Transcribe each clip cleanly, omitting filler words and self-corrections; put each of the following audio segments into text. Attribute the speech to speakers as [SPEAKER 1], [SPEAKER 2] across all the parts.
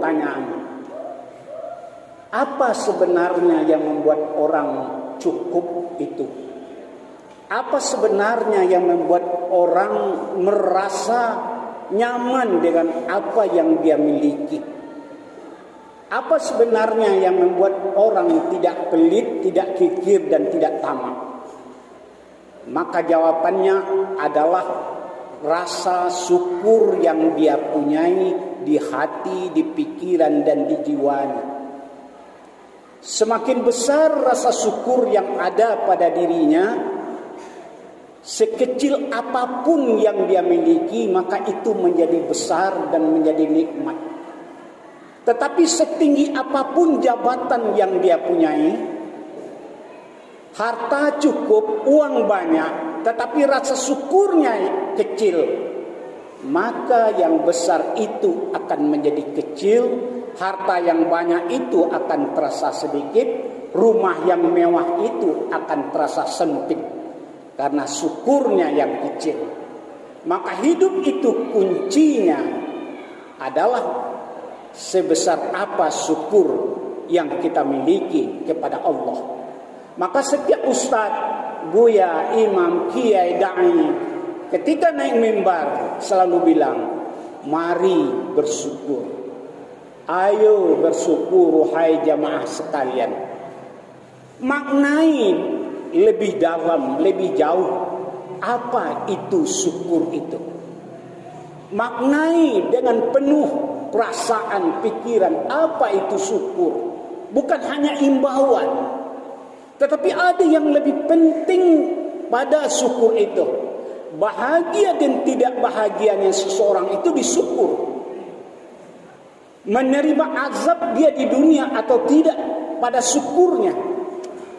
[SPEAKER 1] pertanyaan. Apa sebenarnya yang membuat orang cukup itu? Apa sebenarnya yang membuat orang merasa nyaman dengan apa yang dia miliki? Apa sebenarnya yang membuat orang tidak pelit, tidak kikir, dan tidak tamak? Maka jawabannya adalah rasa syukur yang dia punyai di hati, di pikiran, dan di jiwanya. Semakin besar rasa syukur yang ada pada dirinya, sekecil apapun yang dia miliki, maka itu menjadi besar dan menjadi nikmat. Tetapi setinggi apapun jabatan yang dia punyai, harta cukup, uang banyak, tetapi rasa syukurnya kecil, maka yang besar itu akan menjadi kecil, harta yang banyak itu akan terasa sedikit, rumah yang mewah itu akan terasa sempit, karena syukurnya yang kecil. Maka hidup itu kuncinya adalah sebesar apa syukur yang kita miliki kepada Allah. Maka setiap ustadz, buya, imam, kiai, da'i ketika naik mimbar selalu bilang, mari bersyukur. Ayo bersyukur hai jamaah sekalian. Maknai lebih dalam, lebih jauh, apa itu syukur itu. Maknai dengan penuh perasaan, pikiran, apa itu syukur. Bukan hanya imbauan, tetapi ada yang lebih penting pada syukur itu. Bahagia dan tidak bahagianya seseorang itu disyukur. Menerima azab dia di dunia atau tidak pada syukurnya.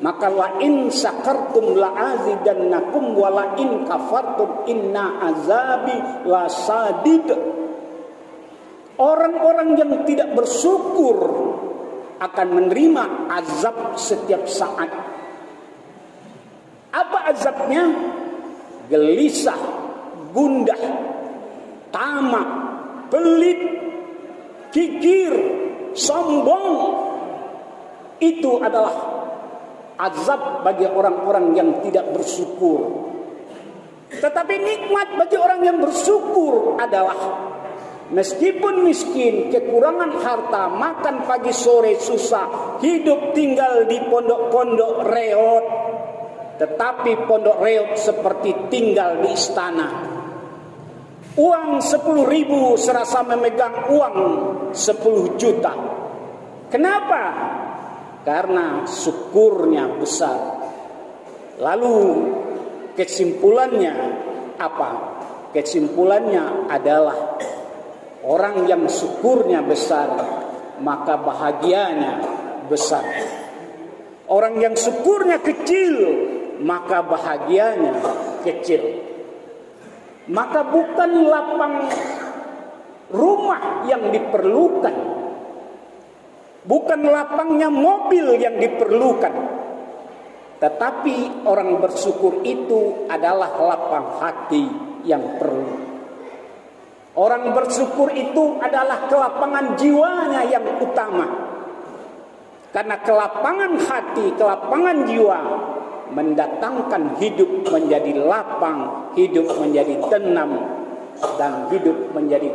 [SPEAKER 1] Maka la in syakartum la azidannakum wa la in kafartum inna azabi lasadid. Orang-orang yang tidak bersyukur akan menerima azab setiap saat. Apa azabnya? Gelisah, gundah, tamak, pelit, kikir, sombong. Itu adalah azab bagi orang-orang yang tidak bersyukur. Tetapi nikmat bagi orang yang bersyukur adalah meskipun miskin, kekurangan harta, makan pagi sore susah, hidup tinggal di pondok-pondok reot, tetapi pondok reot seperti tinggal di istana. Uang 10.000 serasa memegang uang 10 juta. Kenapa? Karena syukurnya besar. Lalu kesimpulannya apa? Kesimpulannya adalah orang yang syukurnya besar, maka bahagianya besar. Orang yang syukurnya kecil, maka bahagianya kecil. Maka bukan lapang rumah yang diperlukan, bukan lapangnya mobil yang diperlukan, tetapi orang bersyukur itu adalah lapang hati yang perlu. Orang bersyukur itu adalah kelapangan jiwanya yang utama. Karena kelapangan hati, kelapangan jiwa mendatangkan hidup menjadi lapang, hidup menjadi tenang, dan hidup menjadi